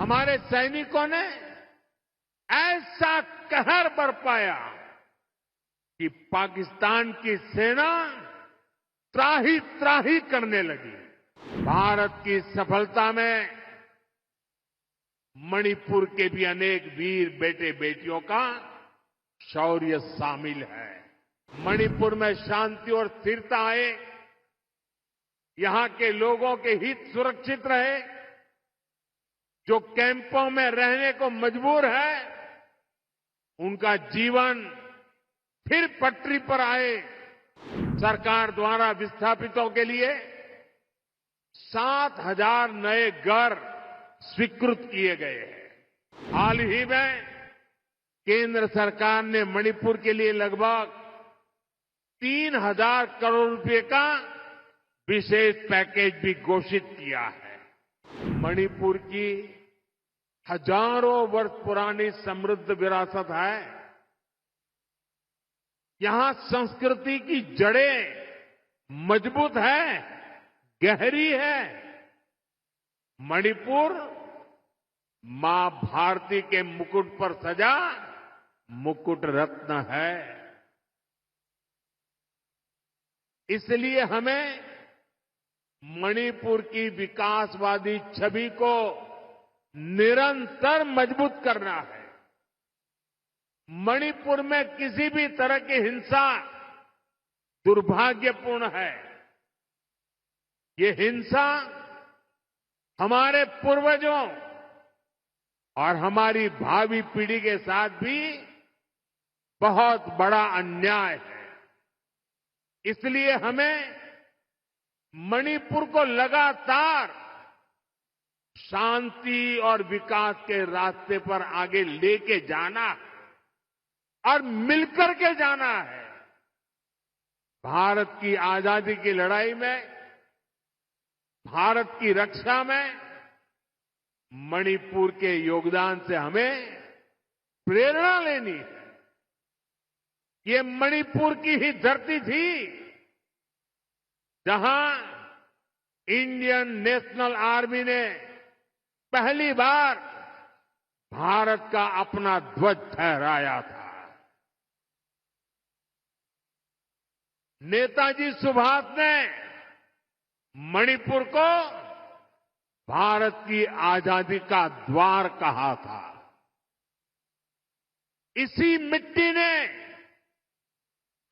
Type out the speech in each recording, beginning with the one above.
हमारे सैनिकों ने ऐसा कहर बरपाया कि पाकिस्तान की सेना त्राही त्राही करने लगी। भारत की सफलता में मणिपुर के भी अनेक वीर बेटे बेटियों का शौर्य शामिल है। मणिपुर में शांति और स्थिरता आए, यहां के लोगों के हित सुरक्षित रहे, जो कैंपों में रहने को मजबूर है उनका जीवन फिर पटरी पर आए। सरकार द्वारा विस्थापितों के लिए 7,000 नए घर स्वीकृत किए गए हैं। हाल ही में केंद्र सरकार ने मणिपुर के लिए लगभग 3,000 करोड़ रुपए का विशेष पैकेज भी घोषित किया है। मणिपुर की हजारों वर्ष पुरानी समृद्ध विरासत है। यहां संस्कृति की जड़ें मजबूत है, गहरी है। मणिपुर मां भारती के मुकुट पर सजा मुकुट रत्न है। इसलिए हमें मणिपुर की विकासवादी छवि को निरंतर मजबूत करना है। मणिपुर में किसी भी तरह की हिंसा दुर्भाग्यपूर्ण है। ये हिंसा हमारे पूर्वजों और हमारी भावी पीढ़ी के साथ भी बहुत बड़ा अन्याय है। इसलिए हमें मणिपुर को लगातार शांति और विकास के रास्ते पर आगे लेके जाना है और मिलकर के जाना है। भारत की आजादी की लड़ाई में, भारत की रक्षा में मणिपुर के योगदान से हमें प्रेरणा लेनी है। ये मणिपुर की ही धरती थी जहां इंडियन नेशनल आर्मी ने पहली बार भारत का अपना ध्वज फहराया था। नेताजी सुभाष ने मणिपुर को भारत की आजादी का द्वार कहा था। इसी मिट्टी ने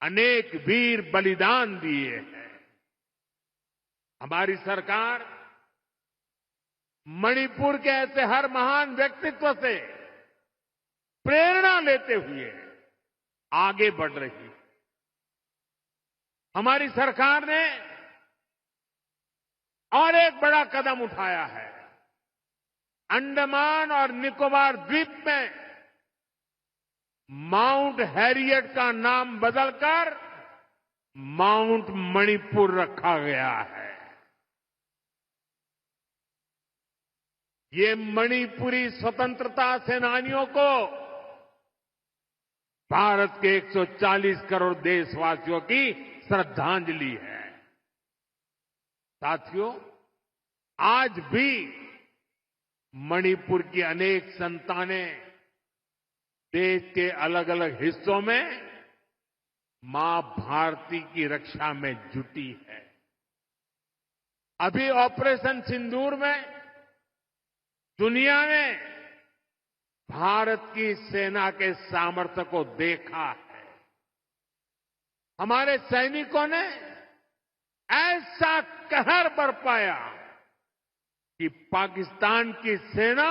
अनेक वीर बलिदान दिए हैं। हमारी सरकार मणिपुर के ऐसे हर महान व्यक्तित्व से प्रेरणा लेते हुए आगे बढ़ रही है। हमारी सरकार ने और एक बड़ा कदम उठाया है। अंडमान और निकोबार द्वीप में माउंट हैरियट का नाम बदलकर माउंट मणिपुर रखा गया है। ये मणिपुरी स्वतंत्रता सेनानियों को भारत के 140 करोड़ देशवासियों की श्रद्धांजलि है। साथियों, आज भी मणिपुर की अनेक संतानें देश के अलग अलग हिस्सों में मां भारती की रक्षा में जुटी है। अभी ऑपरेशन सिंदूर में दुनिया ने भारत की सेना के सामर्थ्य को देखा है। हमारे सैनिकों ने ऐसा कहर बरपाया कि पाकिस्तान की सेना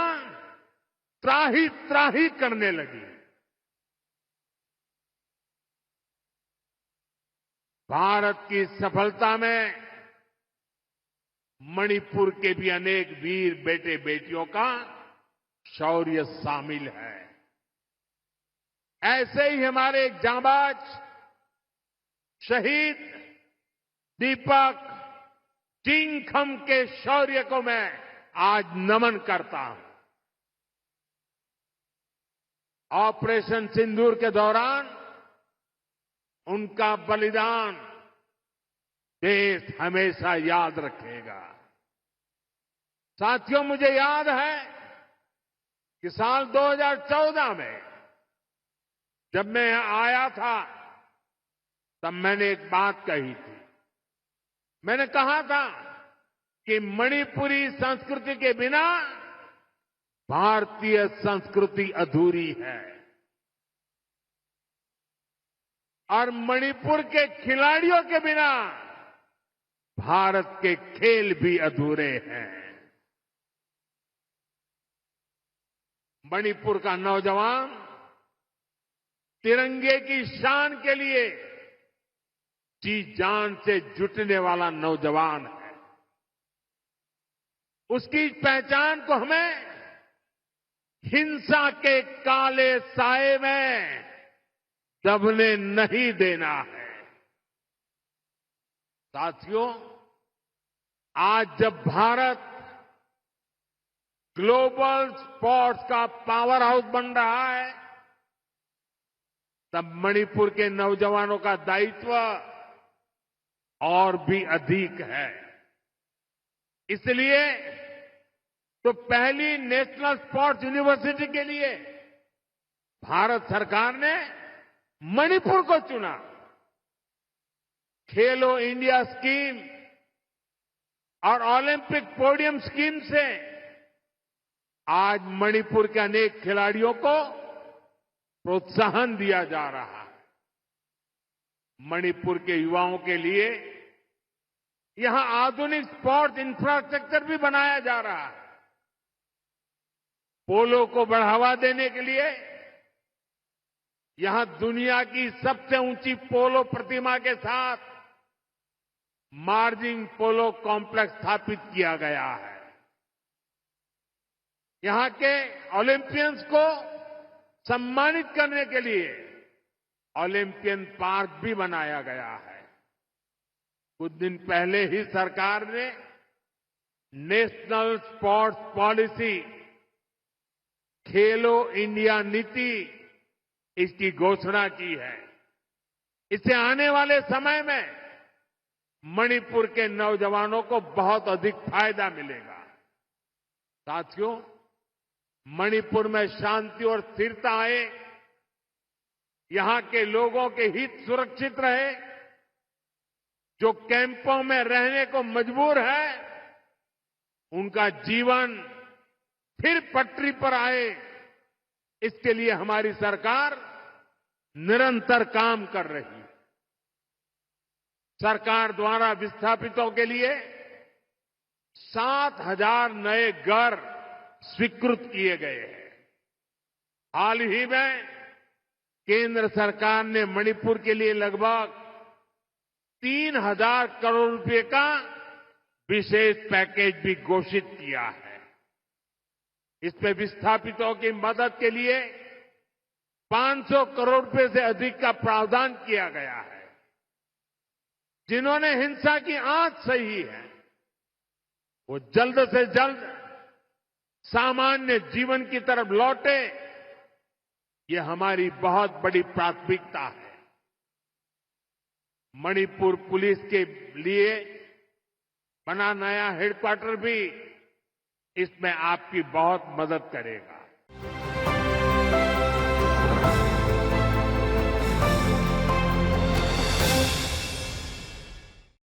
त्राही त्राही करने लगी। भारत की सफलता में मणिपुर के भी अनेक वीर बेटे बेटियों का शौर्य शामिल है। ऐसे ही हमारे एक जांबाज शहीद दीपक चिंगखम के शौर्य को मैं आज नमन करता हूं। ऑपरेशन सिंदूर के दौरान उनका बलिदान देश हमेशा याद रखेगा। साथियों, मुझे याद है कि साल 2014 में जब मैं यहां आया था तब मैंने एक बात कही थी। मैंने कहा था कि मणिपुरी संस्कृति के बिना भारतीय संस्कृति अधूरी है और मणिपुर के खिलाड़ियों के बिना भारत के खेल भी अधूरे हैं। मणिपुर का नौजवान तिरंगे की शान के लिए जी जान से जुटने वाला नौजवान है। उसकी पहचान को हमें हिंसा के काले साए में दबने नहीं देना है। साथियों, आज जब भारत ग्लोबल स्पोर्ट्स का पावर हाउस बन रहा है तब मणिपुर के नौजवानों का दायित्व और भी अधिक है। इसलिए तो पहली नेशनल स्पोर्ट्स यूनिवर्सिटी के लिए भारत सरकार ने मणिपुर को चुना। खेलो इंडिया स्कीम और ओलंपिक पोडियम स्कीम से आज मणिपुर के अनेक खिलाड़ियों को प्रोत्साहन दिया जा रहा है। मणिपुर के युवाओं के लिए यहां आधुनिक स्पोर्ट्स इंफ्रास्ट्रक्चर भी बनाया जा रहा है। पोलो को बढ़ावा देने के लिए यहां दुनिया की सबसे ऊंची पोलो प्रतिमा के साथ मार्जिन पोलो कॉम्प्लेक्स स्थापित किया गया है। यहां के ओलंपियंस को सम्मानित करने के लिए ओलंपियन पार्क भी बनाया गया है। कुछ दिन पहले ही सरकार ने नेशनल स्पोर्ट्स पॉलिसी खेलो इंडिया नीति इसकी घोषणा की है। इससे आने वाले समय में मणिपुर के नौजवानों को बहुत अधिक फायदा मिलेगा। साथियों, मणिपुर में शांति और स्थिरता आए, यहां के लोगों के हित सुरक्षित रहे, जो कैंपों में रहने को मजबूर है उनका जीवन फिर पटरी पर आए, इसके लिए हमारी सरकार निरंतर काम कर रही है। सरकार द्वारा विस्थापितों के लिए 7,000 नए घर स्वीकृत किए गए हैं। हाल ही में केंद्र सरकार ने मणिपुर के लिए लगभग 3,000 करोड़ रुपए का विशेष पैकेज भी घोषित किया है। इसमें विस्थापितों की मदद के लिए 500 करोड़ रुपए से अधिक का प्रावधान किया गया है। जिन्होंने हिंसा की आंच सही है वो जल्द से जल्द सामान्य जीवन की तरफ लौटे, ये हमारी बहुत बड़ी प्राथमिकता है। मणिपुर पुलिस के लिए बना नया हेडक्वार्टर भी इसमें आपकी बहुत मदद करेगा।